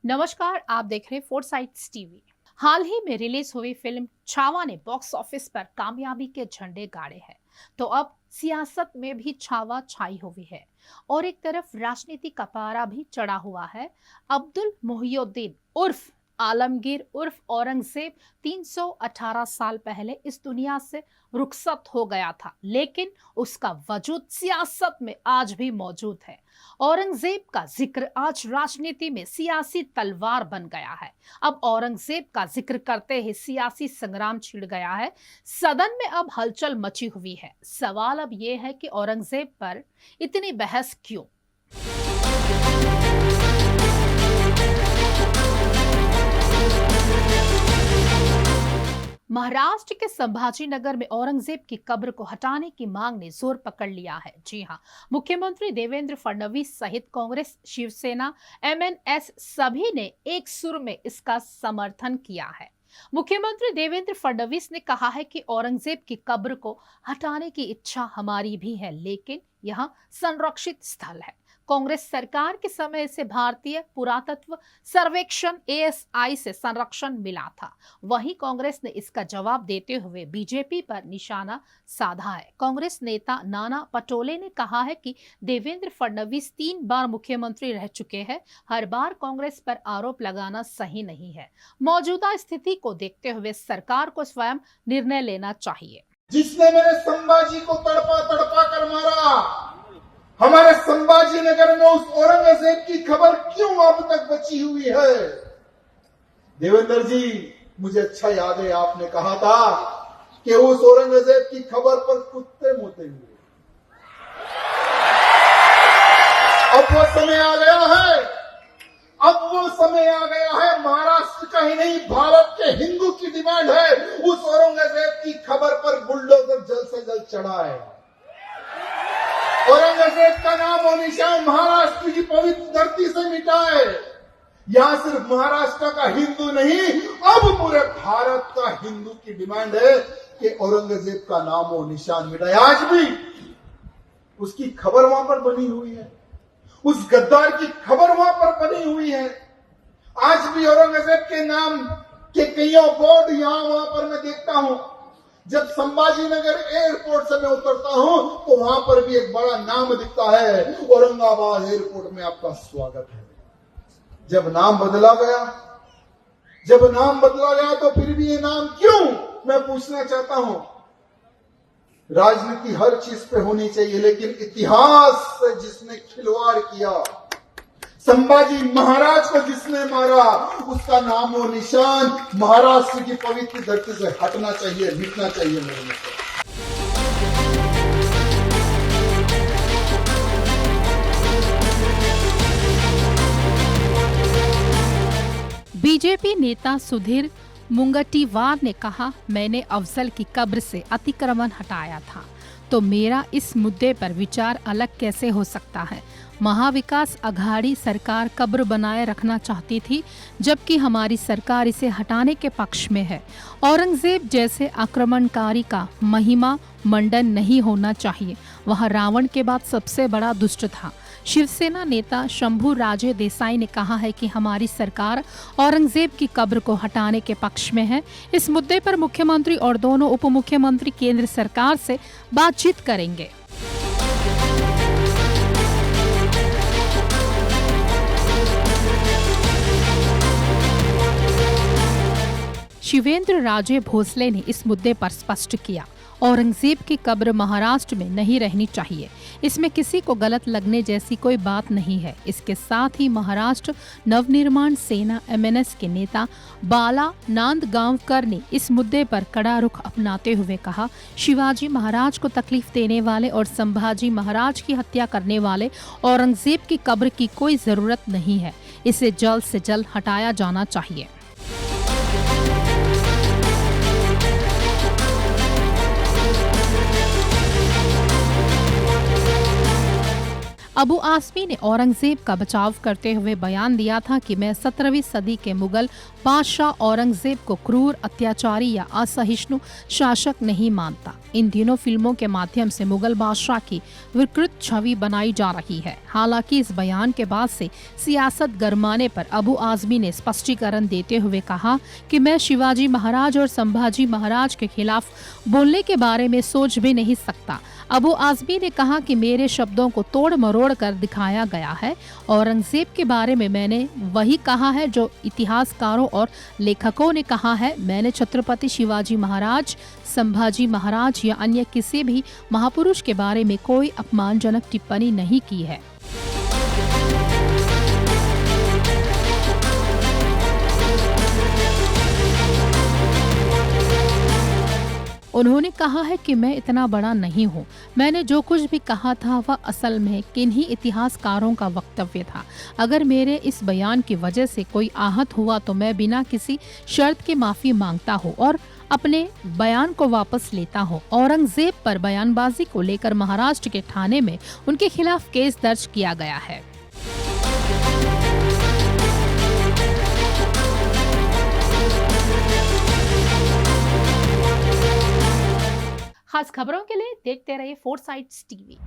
नमस्कार, आप देख रहे हैं फोर्साइट्स टीवी। हाल ही में रिलीज हुई फिल्म छावा ने बॉक्स ऑफिस पर कामयाबी के झंडे गाड़े हैं। तो अब सियासत में भी छावा छाई हुई है और एक तरफ राजनीति का पारा भी चढ़ा हुआ है। अब्दुल मोहिउद्दीन उर्फ आलमगीर उर्फ औरंगजेब 318 साल पहले इस दुनिया से रुखसत हो गया था, लेकिन उसका वजूद सियासत में आज भी मौजूद है। औरंगजेब का जिक्र आज राजनीति में सियासी तलवार बन गया है। अब औरंगजेब का जिक्र करते ही सियासी संग्राम छिड़ गया है। सदन में अब हलचल मची हुई है। सवाल अब यह है कि औरंगजेब पर इतनी बहस क्यों? महाराष्ट्र के संभाजी नगर में औरंगजेब की कब्र को हटाने की मांग ने जोर पकड़ लिया है। जी हां, मुख्यमंत्री देवेंद्र फडणवीस सहित कांग्रेस, शिवसेना, एमएनएस सभी ने एक सुर में इसका समर्थन किया है। मुख्यमंत्री देवेंद्र फडणवीस ने कहा है कि औरंगजेब की कब्र को हटाने की इच्छा हमारी भी है, लेकिन यह संरक्षित स्थल है। कांग्रेस सरकार के समय से भारतीय पुरातत्व सर्वेक्षण एएसआई से संरक्षण मिला था। वहीं कांग्रेस ने इसका जवाब देते हुए बीजेपी पर निशाना साधा है। कांग्रेस नेता नाना पटोले ने कहा है कि देवेंद्र फडणवीस 3 बार मुख्यमंत्री रह चुके हैं। हर बार कांग्रेस पर आरोप लगाना सही नहीं है। मौजूदा स्थिति को देखते हुए सरकार को स्वयं निर्णय लेना चाहिए। जिसने मेरे संभाजी को तड़पा तड़पा कर मारा, हमारे संभाजी नगर में उस औरंगजेब की खबर क्यों अब तक बची हुई है? देवेंद्र जी, मुझे अच्छा याद है आपने कहा था कि उस औरंगजेब की खबर पर कुत्ते मुते हुए। अब वो समय आ गया है, अब वो समय आ गया है। महाराष्ट्र का ही नहीं, भारत के हिंदू की डिमांड है उस औरंगजेब की खबर पर बुलडोजर जल्द से जल्द चढ़ाए। औरंगजेब का नाम और निशान महाराष्ट्र की पवित्र धरती से मिटाए। यहां सिर्फ महाराष्ट्र का हिंदू नहीं, अब पूरे भारत का हिंदू की डिमांड है कि औरंगजेब का नाम और निशान मिटाए। आज भी उसकी खबर वहां पर बनी हुई है, उस गद्दार की खबर वहां पर बनी हुई है। आज भी औरंगजेब के नाम के कईयों बोर्ड यहां वहां पर मैं देखता हूं। जब संभाजी नगर एयरपोर्ट से मैं उतरता हूं तो वहां पर भी एक बड़ा नाम दिखता है, औरंगाबाद एयरपोर्ट में आपका स्वागत है। जब नाम बदला गया तो फिर भी ये नाम क्यों, मैं पूछना चाहता हूं। राजनीति हर चीज पे होनी चाहिए, लेकिन इतिहास से जिसने खिलवाड़ किया, संभाजी महाराज को जिसने मारा, उसका नाम और निशान महाराष्ट्र की पवित्र धरती से हटना चाहिए, मिटना चाहिए मेरे मित्र। बीजेपी नेता सुधीर मुंगटीवार ने कहा, मैंने अफजल की कब्र से अतिक्रमण हटाया था, तो मेरा इस मुद्दे पर विचार अलग कैसे हो सकता है? महाविकास अघाड़ी सरकार कब्र बनाए रखना चाहती थी, जबकि हमारी सरकार इसे हटाने के पक्ष में है। औरंगजेब जैसे आक्रमणकारी का महिमा मंडन नहीं होना चाहिए। वह रावण के बाद सबसे बड़ा दुष्ट था। शिवसेना नेता शंभू राजे देसाई ने कहा है कि हमारी सरकार औरंगजेब की कब्र को हटाने के पक्ष में है। इस मुद्दे पर मुख्यमंत्री और दोनों उप मुख्यमंत्री केंद्र सरकार से बातचीत करेंगे। शिवेंद्र राजे भोसले ने इस मुद्दे पर स्पष्ट किया, औरंगजेब की कब्र महाराष्ट्र में नहीं रहनी चाहिए। इसमें किसी को गलत लगने जैसी कोई बात नहीं है। इसके साथ ही महाराष्ट्र नवनिर्माण सेना एमएनएस के नेता बाला नांदगांवकर ने इस मुद्दे पर कड़ा रुख अपनाते हुए कहा, शिवाजी महाराज को तकलीफ देने वाले और संभाजी महाराज की हत्या करने वाले औरंगजेब की कब्र की कोई जरूरत नहीं है। इसे जल्द से जल्द हटाया जाना चाहिए। अबू आसमी ने औरंगजेब का बचाव करते हुए बयान दिया था कि मैं 17वीं सदी के मुगल बादशाह औरंगजेब को क्रूर, अत्याचारी या असहिष्णु शासक नहीं मानता। इन दिनों फिल्मों के माध्यम से मुगल बादशाह की विकृत छवि बनाई जा रही है। हालांकि इस बयान के बाद से सियासत गरमाने पर अबू आजमी ने स्पष्टीकरण देते हुए कहा कि मैं शिवाजी महाराज और संभाजी महाराज के खिलाफ बोलने के बारे में सोच भी नहीं सकता। अबू आजमी ने कहा कि मेरे शब्दों को तोड़ मरोड़ कर दिखाया गया है। औरंगजेब के बारे में मैंने वही कहा है जो इतिहासकारों और लेखकों ने कहा है। मैंने छत्रपति शिवाजी महाराज, संभाजी महाराज या अन्य किसी भी महापुरुष के बारे में कोई अपमानजनक टिप्पणी नहीं की है। उन्होंने कहा है कि मैं इतना बड़ा नहीं हूँ। मैंने जो कुछ भी कहा था वह असल में किन्हीं इतिहासकारों का वक्तव्य था। अगर मेरे इस बयान की वजह से कोई आहत हुआ तो मैं बिना किसी शर्त के माफी मांगता हूँ और अपने बयान को वापस लेता हूँ। औरंगजेब पर बयानबाजी को लेकर महाराष्ट्र के थाने में उनके खिलाफ केस दर्ज किया गया है। खास खबरों के लिए देखते रहिए फोर्साइट्स टीवी।